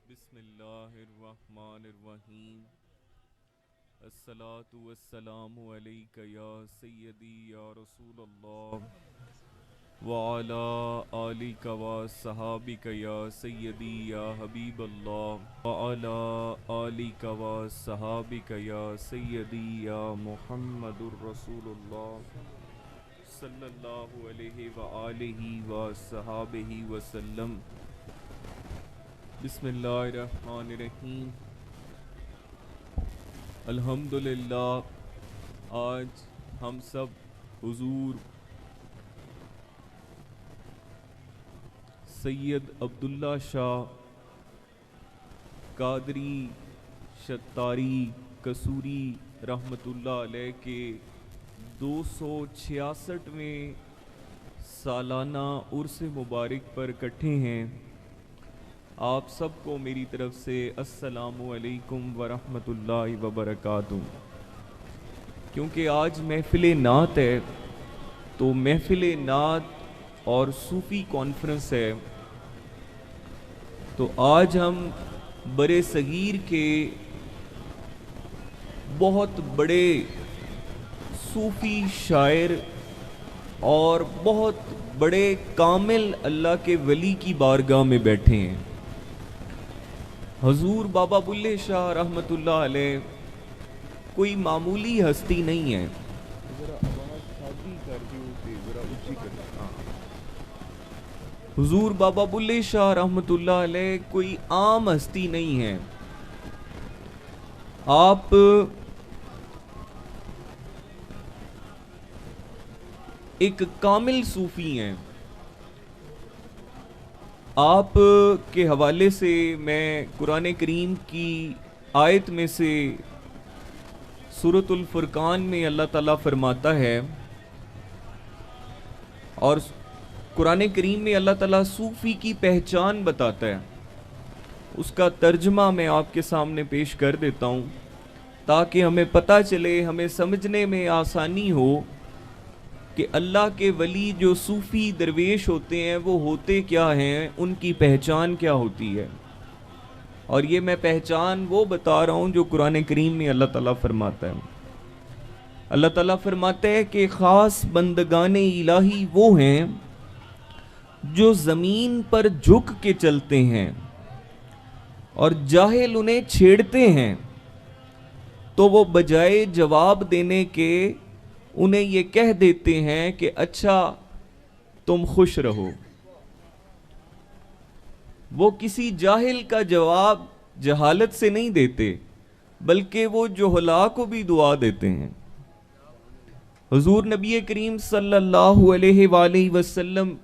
بسم اللہ الرحمن الرحیم الصلاۃ والسلام علیک یا سیدی یا رسول اللہ وعلی آلک و صحابک یا سیدی یا حبیب اللہ وعلی آلک و صحابک یا سیدی یا محمد الرسول اللہ صلی اللہ علیہ وآلہ و صحابہ وسلم۔ بسم اللہ الرحمن الرحیم۔ الحمدللہ آج ہم سب حضور سید عبداللہ شاہ قادری شتاری قصوری رحمۃ اللہ علیہ کے 266ویں سالانہ عرس مبارک پر اکٹھے ہیں۔ آپ سب کو میری طرف سے السلام علیکم ورحمۃ اللہ وبرکاتہ۔ کیونکہ آج محفل نعت ہے تو محفل نعت اور صوفی کانفرنس ہے، تو آج ہم برِ صغیر کے بہت بڑے صوفی شاعر اور بہت بڑے کامل اللہ کے ولی کی بارگاہ میں بیٹھے ہیں۔ حضور بابا بلے شاہ رحمۃ اللہ علیہ کوئی معمولی ہستی نہیں ہے۔ حضور بابا بلے شاہ رحمۃ اللہ علیہ کوئی عام ہستی نہیں ہے۔ آپ ایک کامل صوفی ہیں۔ آپ کے حوالے سے میں قرآن کریم کی آیت میں سے سورۃ الفرقان میں اللہ تعالیٰ فرماتا ہے، اور قرآن کریم میں اللہ تعالیٰ صوفی کی پہچان بتاتا ہے۔ اس کا ترجمہ میں آپ کے سامنے پیش کر دیتا ہوں تاکہ ہمیں پتہ چلے، ہمیں سمجھنے میں آسانی ہو کہ اللہ کے ولی جو صوفی درویش ہوتے ہیں وہ ہوتے کیا ہیں، ان کی پہچان کیا ہوتی ہے۔ اور یہ میں پہچان وہ بتا رہا ہوں جو قرآن کریم میں اللہ تعالیٰ فرماتا ہے۔ اللہ تعالیٰ فرماتا ہے کہ خاص بندگان الہی وہ ہیں جو زمین پر جھک کے چلتے ہیں اور جاہل انہیں چھیڑتے ہیں تو وہ بجائے جواب دینے کے انہیں یہ کہہ دیتے ہیں کہ اچھا تم خوش رہو۔ وہ کسی جاہل کا جواب جہالت سے نہیں دیتے، بلکہ وہ جہلا کو بھی دعا دیتے ہیں۔ حضور نبی کریم صلی اللہ علیہ وآلہ وسلم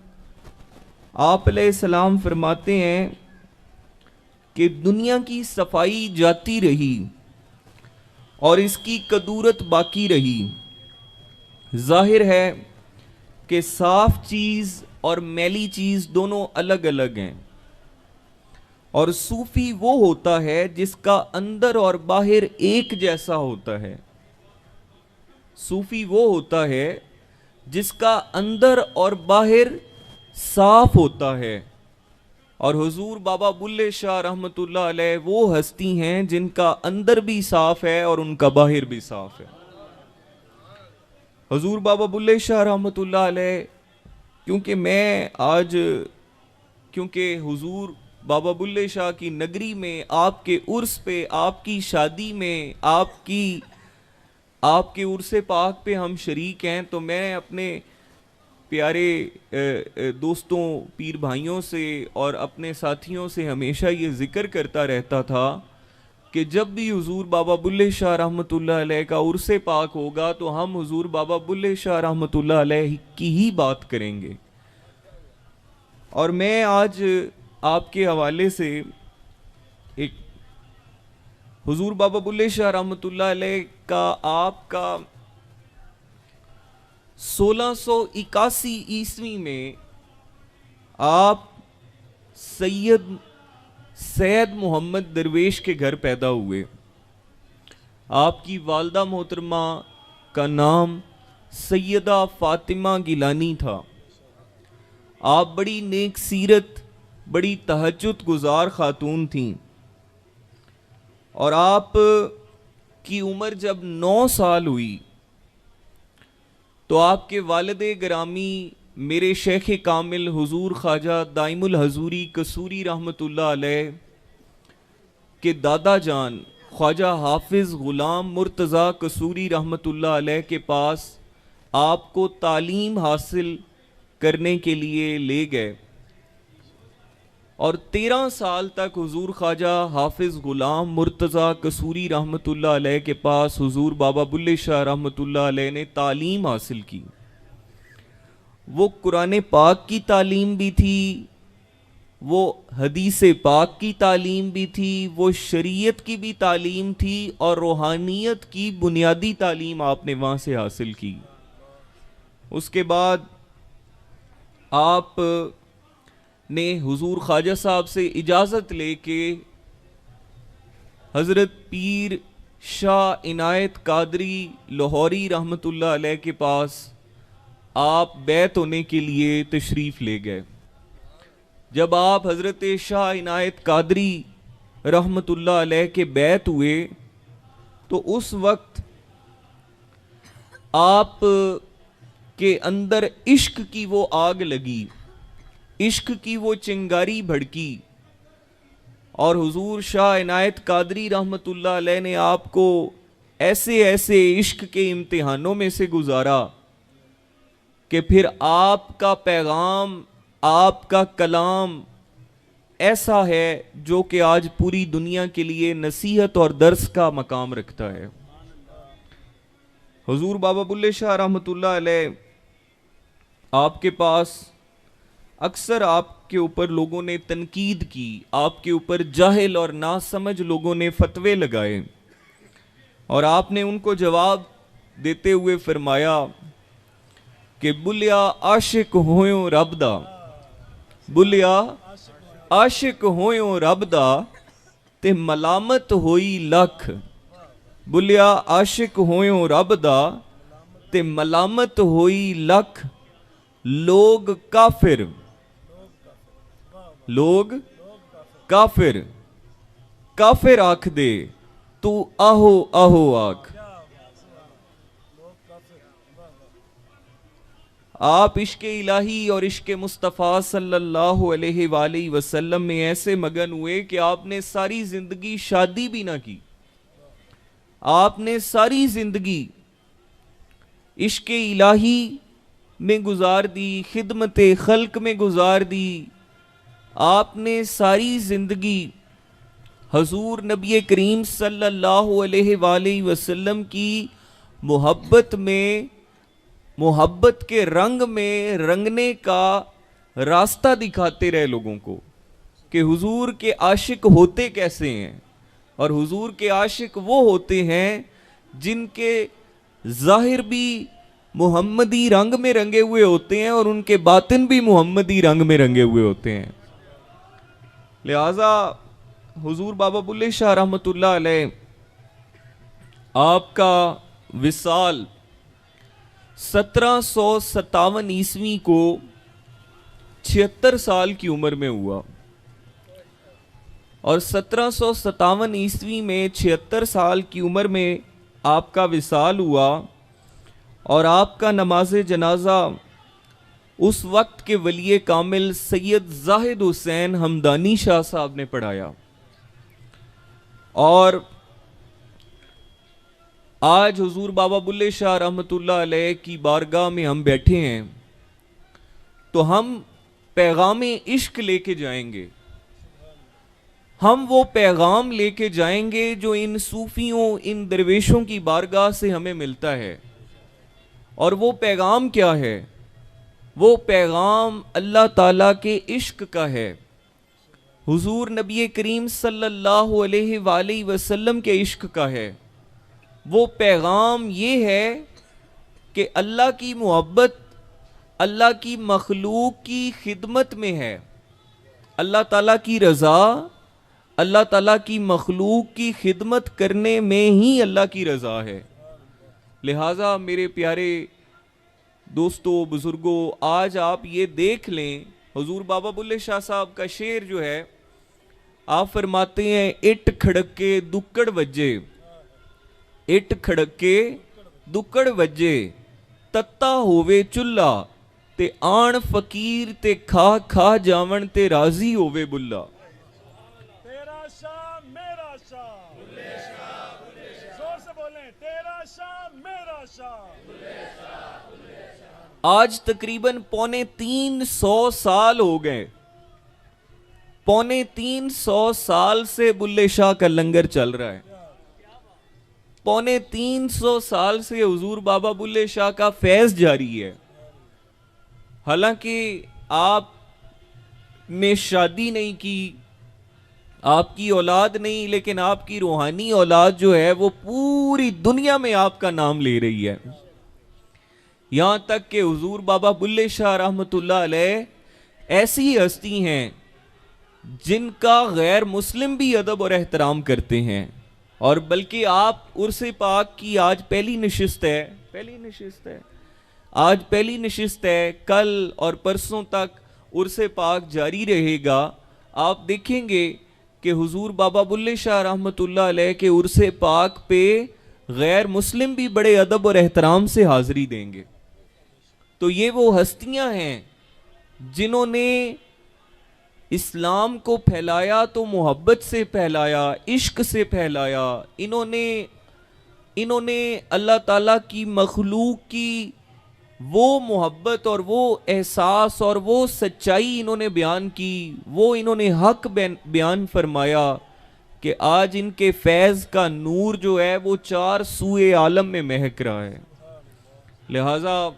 آپ علیہ السلام فرماتے ہیں کہ دنیا کی صفائی جاتی رہی اور اس کی کدورت باقی رہی۔ ظاہر ہے کہ صاف چیز اور میلی چیز دونوں الگ الگ ہیں، اور صوفی وہ ہوتا ہے جس کا اندر اور باہر ایک جیسا ہوتا ہے۔ صوفی وہ ہوتا ہے جس کا اندر اور باہر صاف ہوتا ہے، اور حضور بابا بلے شاہ رحمۃ اللہ علیہ وہ ہستی ہیں جن کا اندر بھی صاف ہے اور ان کا باہر بھی صاف ہے۔ حضور بابا بلے شاہ رحمۃ اللہ علیہ کیونکہ حضور بابا بلے شاہ کی نگری میں آپ کے عرس پہ، آپ کی شادی میں، آپ کے عرس پاک پہ ہم شریک ہیں، تو میں اپنے پیارے دوستوں، پیر بھائیوں سے اور اپنے ساتھیوں سے ہمیشہ یہ ذکر کرتا رہتا تھا کہ جب بھی حضور بابا بلے شاہ رحمۃ اللہ علیہ کا عرس پاک ہوگا تو ہم حضور بابا بلے شاہ رحمۃ اللہ علیہ کی ہی بات کریں گے۔ اور میں آج آپ کے حوالے سے ایک حضور بابا بلے شاہ رحمۃ اللہ علیہ کا آپ کا 1681 عیسوی میں آپ سید محمد درویش کے گھر پیدا ہوئے۔ آپ کی والدہ محترمہ کا نام سیدہ فاطمہ گیلانی تھا۔ آپ بڑی نیک سیرت، بڑی تہجد گزار خاتون تھیں۔ اور آپ کی عمر جب 9 سال ہوئی تو آپ کے والد گرامی میرے شیخ کامل حضور خواجہ دائم الحضوری قصوری رحمۃ اللہ علیہ کے دادا جان خواجہ حافظ غلام مرتضیٰ قصوری رحمۃ اللہ علیہ کے پاس آپ کو تعلیم حاصل کرنے کے لیے لے گئے، اور 13 سال تک حضور خواجہ حافظ غلام مرتضیٰ قصوری رحمۃ اللہ علیہ کے پاس حضور بابا بلے شاہ رحمۃ اللہ علیہ نے تعلیم حاصل کی۔ وہ قرآن پاک کی تعلیم بھی تھی، وہ حدیث پاک کی تعلیم بھی تھی، وہ شریعت کی بھی تعلیم تھی، اور روحانیت کی بنیادی تعلیم آپ نے وہاں سے حاصل کی۔ اس کے بعد آپ نے حضور خواجہ صاحب سے اجازت لے کے حضرت پیر شاہ عنایت قادری لاہوری رحمۃ اللہ علیہ کے پاس آپ بیعت ہونے کے لیے تشریف لے گئے۔ جب آپ حضرت شاہ عنایت قادری رحمۃ اللہ علیہ کے بیعت ہوئے تو اس وقت آپ کے اندر عشق کی وہ آگ لگی، عشق کی وہ چنگاری بھڑکی، اور حضور شاہ عنایت قادری رحمۃ اللہ علیہ نے آپ کو ایسے ایسے عشق کے امتحانوں میں سے گزارا کہ پھر آپ کا پیغام، آپ کا کلام ایسا ہے جو کہ آج پوری دنیا کے لیے نصیحت اور درس کا مقام رکھتا ہے۔ حضور بابا بلے شاہ رحمۃ اللہ علیہ آپ کے پاس اکثر آپ کے اوپر لوگوں نے تنقید کی، آپ کے اوپر جاہل اور ناسمجھ لوگوں نے فتوے لگائے، اور آپ نے ان کو جواب دیتے ہوئے فرمایا کہ بلیا عاشق ہویوں رب دا، بلیا عاشق ہویوں رب دا تے ملامت ہوئی لکھ، بلیا عاشق ہویوں رب دا تے ملامت ہوئی لکھ، لوگ کافر، لوگ کافر، کافر آکھ دے تو آہو آہو آکھ۔ آپ عشق الہی اور عشق مصطفیٰ صلی اللہ علیہ وآلہ وسلم میں ایسے مگن ہوئے کہ آپ نے ساری زندگی شادی بھی نہ کی، آپ نے ساری زندگی عشق الہی میں گزار دی، خدمت خلق میں گزار دی۔ آپ نے ساری زندگی حضور نبی کریم صلی اللہ علیہ وآلہ وسلم کی محبت میں، محبت کے رنگ میں رنگنے کا راستہ دکھاتے رہے لوگوں کو کہ حضور کے عاشق ہوتے کیسے ہیں، اور حضور کے عاشق وہ ہوتے ہیں جن کے ظاہر بھی محمدی رنگ میں رنگے ہوئے ہوتے ہیں اور ان کے باطن بھی محمدی رنگ میں رنگے ہوئے ہوتے ہیں۔ لہذا حضور بابا بلے شاہ رحمۃ اللہ علیہ آپ کا وصال 1757 عیسوی کو 76 سال کی عمر میں ہوا، اور 1757 عیسوی میں 76 سال کی عمر میں آپ کا وصال ہوا، اور آپ کا نماز جنازہ اس وقت کے ولی کامل سید زاہد حسین ہمدانی شاہ صاحب نے پڑھایا۔ اور آج حضور بابا بلے شاہ رحمۃ اللہ علیہ کی بارگاہ میں ہم بیٹھے ہیں تو ہم پیغام عشق لے کے جائیں گے، ہم وہ پیغام لے کے جائیں گے جو ان صوفیوں، ان درویشوں کی بارگاہ سے ہمیں ملتا ہے۔ اور وہ پیغام کیا ہے؟ وہ پیغام اللہ تعالیٰ کے عشق کا ہے، حضور نبی کریم صلی اللہ علیہ وآلہ وسلم کے عشق کا ہے۔ وہ پیغام یہ ہے کہ اللہ کی محبت اللہ کی مخلوق کی خدمت میں ہے، اللہ تعالیٰ کی رضا اللہ تعالیٰ کی مخلوق کی خدمت کرنے میں ہی اللہ کی رضا ہے۔ لہٰذا میرے پیارے دوستو، بزرگوں، آج آپ یہ دیکھ لیں، حضور بابا بلے شاہ صاحب کا شعر جو ہے آپ فرماتے ہیں اٹ کھڑکے دکڑ وجے، اٹ کھڑکے دکڑ وجے، تتا ہووے چلہ تے آن فقیر تے کھا کھا جاون تے راضی ہووے بلا۔ تیرا شاہ میرا شاہ، زور سے بولیں، تیرا شاہ میرا شاہ۔ آج تقریباً 350 سال ہو گئے، 350 سال سے بلے شاہ کا لنگر چل رہا ہے، 350 سال سے حضور بابا بلے شاہ کا فیض جاری ہے۔ حالانکہ آپ نے شادی نہیں کی، آپ کی اولاد نہیں، لیکن آپ کی روحانی اولاد جو ہے وہ پوری دنیا میں آپ کا نام لے رہی ہے۔ یہاں تک کہ حضور بابا بلے شاہ رحمۃ اللہ علیہ ایسی ہستی ہیں جن کا غیر مسلم بھی ادب اور احترام کرتے ہیں، اور بلکہ آپ عرس پاک کی آج پہلی نشست ہے، آج پہلی نشست ہے، کل اور پرسوں تک عرس پاک جاری رہے گا۔ آپ دیکھیں گے کہ حضور بابا بلے شاہ رحمۃ اللہ علیہ کے عرس پاک پہ غیر مسلم بھی بڑے ادب اور احترام سے حاضری دیں گے۔ تو یہ وہ ہستیاں ہیں جنہوں نے اسلام کو پھیلایا تو محبت سے پھیلایا، عشق سے پھیلایا۔ انہوں نے اللہ تعالیٰ کی مخلوق کی وہ محبت اور وہ احساس اور وہ سچائی انہوں نے بیان کی، وہ انہوں نے حق بیان فرمایا کہ آج ان کے فیض کا نور جو ہے وہ 4 سوئے عالم میں مہک رہا ہے۔ لہٰذا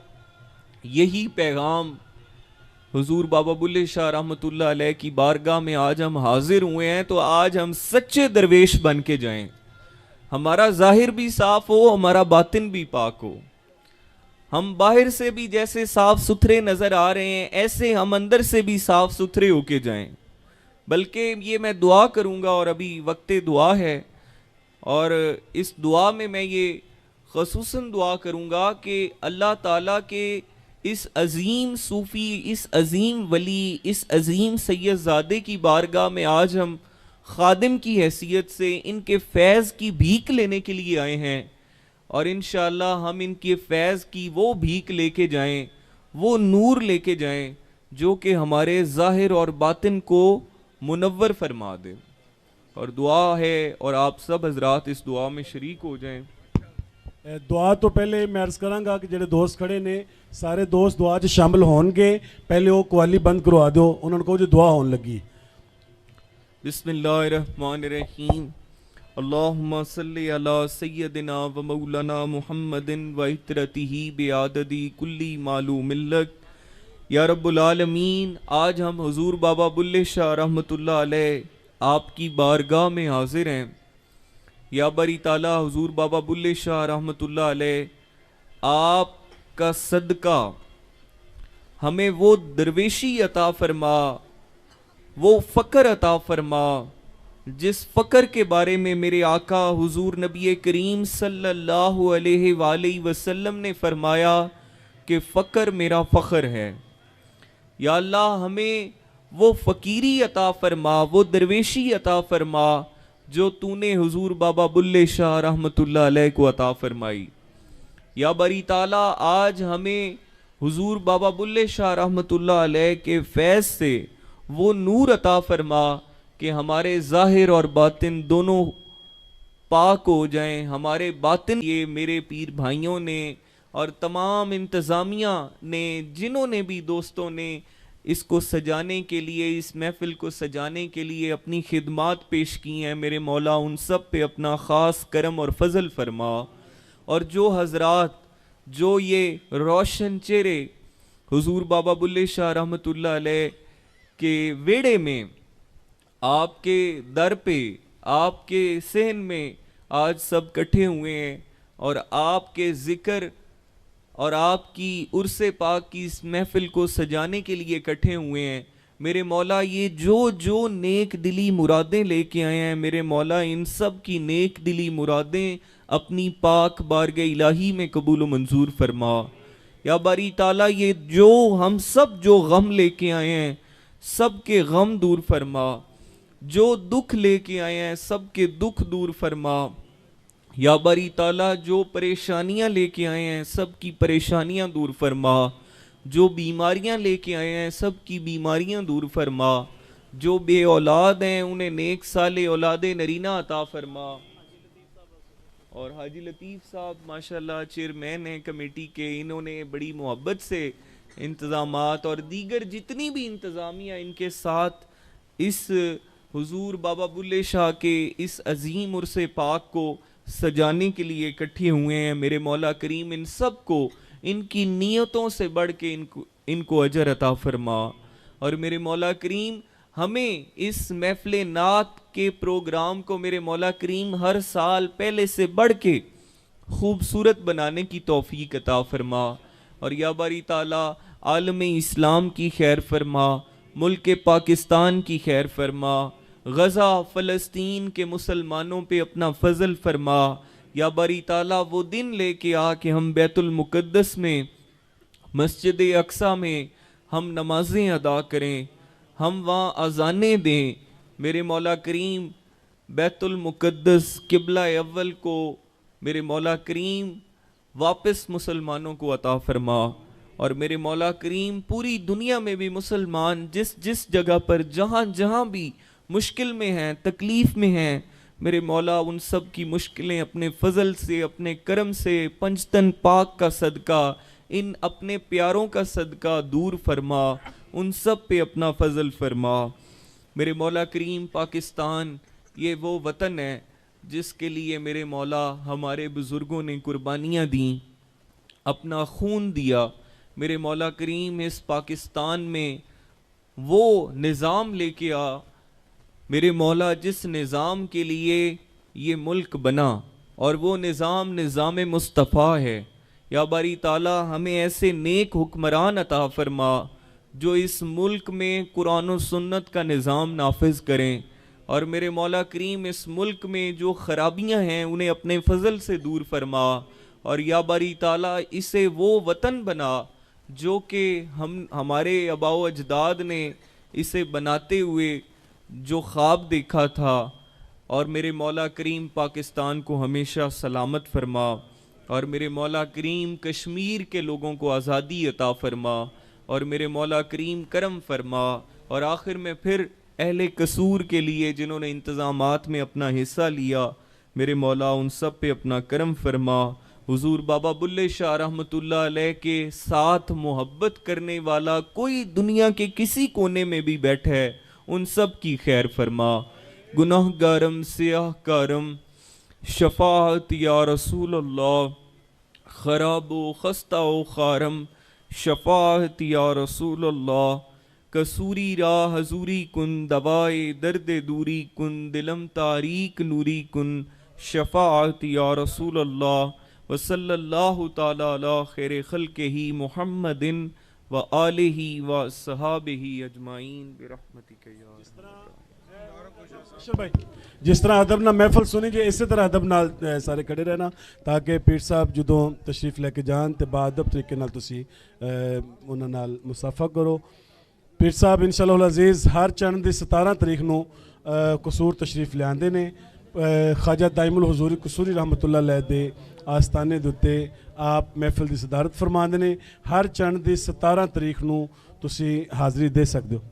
یہی پیغام حضور بابا بلے شاہ رحمۃ اللہ علیہ کی بارگاہ میں آج ہم حاضر ہوئے ہیں، تو آج ہم سچے درویش بن کے جائیں، ہمارا ظاہر بھی صاف ہو، ہمارا باطن بھی پاک ہو۔ ہم باہر سے بھی جیسے صاف ستھرے نظر آ رہے ہیں، ایسے ہم اندر سے بھی صاف ستھرے ہو کے جائیں۔ بلکہ یہ میں دعا کروں گا، اور ابھی وقت دعا ہے، اور اس دعا میں یہ خصوصاً دعا کروں گا کہ اللہ تعالیٰ کے اس عظیم صوفی، اس عظیم ولی، اس عظیم سید زادے کی بارگاہ میں آج ہم خادم کی حیثیت سے ان کے فیض کی بھیک لینے کے لیے آئے ہیں، اور انشاءاللہ ہم ان کے فیض کی وہ بھیک لے کے جائیں، وہ نور لے کے جائیں جو کہ ہمارے ظاہر اور باطن کو منور فرما دے۔ اور دعا ہے، اور آپ سب حضرات اس دعا میں شریک ہو جائیں۔ دعا تو پہلے میں عرض کراں گا کہ جڑے دوست کھڑے نے سارے دوست دعا 'ਚ شامل ہون گے، پہلے وہ قوالی بند کروا دو، انہوں نے کہو جو دعا ہون لگی۔ بسم اللہ الرحمن الرحیم، اللہم صلی علی سیدنا و مولانا محمد و عطرتہ بعدد کل معلوم لک۔ یا رب العالمین، آج ہم حضور بابا بلے شاہ رحمۃ اللہ علیہ آپ کی بارگاہ میں حاضر ہیں۔ یا باری تعالیٰ حضور بابا بلے شاہ رحمۃ اللہ علیہ آپ کا صدقہ ہمیں وہ درویشی عطا فرما، وہ فقر عطا فرما جس فقر کے بارے میں میرے آقا حضور نبی کریم صلی اللہ علیہ وآلہ وسلم نے فرمایا کہ فقر میرا فخر ہے۔ یا اللہ ہمیں وہ فقیری عطا فرما، وہ درویشی عطا فرما جو تو نے حضور بابا بلے شاہ رحمۃ اللہ علیہ کو عطا فرمائی۔ یا باری تعالیٰ آج ہمیں حضور بابا بلے شاہ رحمۃ اللہ علیہ کے فیض سے وہ نور عطا فرما کہ ہمارے ظاہر اور باطن دونوں پاک ہو جائیں۔ ہمارے باطن، یہ میرے پیر بھائیوں نے اور تمام انتظامیہ نے، جنہوں نے بھی دوستوں نے اس کو سجانے کے لیے، اس محفل کو سجانے کے لیے اپنی خدمات پیش کی ہیں، میرے مولا ان سب پہ اپنا خاص کرم اور فضل فرما۔ اور جو حضرات جو یہ روشن چہرے حضور بابا بلے شاہ رحمۃ اللہ علیہ کے ویڑے میں، آپ کے در پہ، آپ کے صحن میں آج سب کٹھے ہوئے ہیں، اور آپ کے ذکر اور آپ کی عرس پاک کی اس محفل کو سجانے کے لیے اکٹھے ہوئے ہیں، میرے مولا یہ جو نیک دلی مرادیں لے کے آئے ہیں، میرے مولا ان سب کی نیک دلی مرادیں اپنی پاک بارگاہ الہی میں قبول و منظور فرما۔ یا باری تعالیٰ یہ ہم سب جو غم لے کے آئے ہیں، سب کے غم دور فرما۔ جو دکھ لے کے آئے ہیں سب کے دکھ دور فرما. یا باری تعالیٰ جو پریشانیاں لے کے آئے ہیں سب کی پریشانیاں دور فرما. جو بیماریاں لے کے آئے ہیں سب کی بیماریاں دور فرما. جو بے اولاد ہیں انہیں نیک صالح اولاد نرینہ عطا فرما. اور حاجی لطیف صاحب ماشاءاللہ چیئرمین ہیں کمیٹی کے, انہوں نے بڑی محبت سے انتظامات اور دیگر جتنی بھی انتظامیہ ان کے ساتھ اس حضور بابا بلے شاہ کے اس عظیم عرص پاک کو سجانے کے لیے اکٹھے ہوئے ہیں. میرے مولا کریم ان سب کو ان کی نیتوں سے بڑھ کے ان کو اجر عطا فرما. اور میرے مولا کریم ہمیں اس محفل نعت کے پروگرام کو میرے مولا کریم ہر سال پہلے سے بڑھ کے خوبصورت بنانے کی توفیق عطا فرما. اور یا باری تعالیٰ عالم اسلام کی خیر فرما, ملک پاکستان کی خیر فرما, غزہ فلسطین کے مسلمانوں پہ اپنا فضل فرما. یا باری تعالیٰ وہ دن لے کے آ کہ ہم بیت المقدس میں مسجد اقصیٰ میں ہم نمازیں ادا کریں, ہم وہاں اذانیں دیں. میرے مولا کریم بیت المقدس قبلہ اول کو میرے مولا کریم واپس مسلمانوں کو عطا فرما. اور میرے مولا کریم پوری دنیا میں بھی مسلمان جس جس جگہ پر جہاں جہاں بھی مشکل میں ہیں تکلیف میں ہیں, میرے مولا ان سب کی مشکلیں اپنے فضل سے اپنے کرم سے پنجتن پاک کا صدقہ ان اپنے پیاروں کا صدقہ دور فرما, ان سب پہ اپنا فضل فرما. میرے مولا کریم پاکستان یہ وہ وطن ہے جس کے لیے میرے مولا ہمارے بزرگوں نے قربانیاں دیں, اپنا خون دیا. میرے مولا کریم اس پاکستان میں وہ نظام لے کے آ میرے مولا جس نظام کے لیے یہ ملک بنا, اور وہ نظام مصطفیٰ ہے. یا باری تعالیٰ ہمیں ایسے نیک حکمران عطا فرما جو اس ملک میں قرآن و سنت کا نظام نافذ کریں. اور میرے مولا کریم اس ملک میں جو خرابیاں ہیں انہیں اپنے فضل سے دور فرما. اور یا باری تعالیٰ اسے وہ وطن بنا جو کہ ہمارے آباء و اجداد نے اسے بناتے ہوئے جو خواب دیکھا تھا. اور میرے مولا کریم پاکستان کو ہمیشہ سلامت فرما. اور میرے مولا کریم کشمیر کے لوگوں کو آزادی عطا فرما. اور میرے مولا کریم کرم فرما. اور آخر میں پھر اہل قصور کے لیے جنہوں نے انتظامات میں اپنا حصہ لیا, میرے مولا ان سب پہ اپنا کرم فرما. حضور بابا بلے شاہ رحمۃ اللہ علیہ کے ساتھ محبت کرنے والا کوئی دنیا کے کسی کونے میں بھی بیٹھا ہے, ان سب کی خیر فرما. گناہ گارم سیاہ کارم شفاعت یا رسول اللہ, خراب و خستہ و خارم شفاعت یا رسول اللہ. کسوری را حضوری کن دوائے درد دوری کن, دلم تاریک نوری کن شفاعت یا رسول اللہ. وصلی اللہ تعالی علی خیر خلقہ محمد و آلہ و صحابہ اجمعین برحمتک یا جس طرح ادب نال محفل سنی جی اسی طرح ادب نال سارے کھڑے رہنا تاکہ پیر صاحب جدوں تشریف لے کے جان تے با ادب طریقے نال تسی انہاں نال مصافحہ کرو. پیر صاحب انشاءاللہ العزیز ہر چند دی 17 تاریخ نو قصور تشریف لے آندے نے. خواجہ دائم الحضور قصوری رحمۃ اللہ علیہ دے آستانے دے تے آپ محفل دی صدارت فرماندے نے. ہر چند دی 17 تاریخ نو تسی حاضری دے سکدے ہو.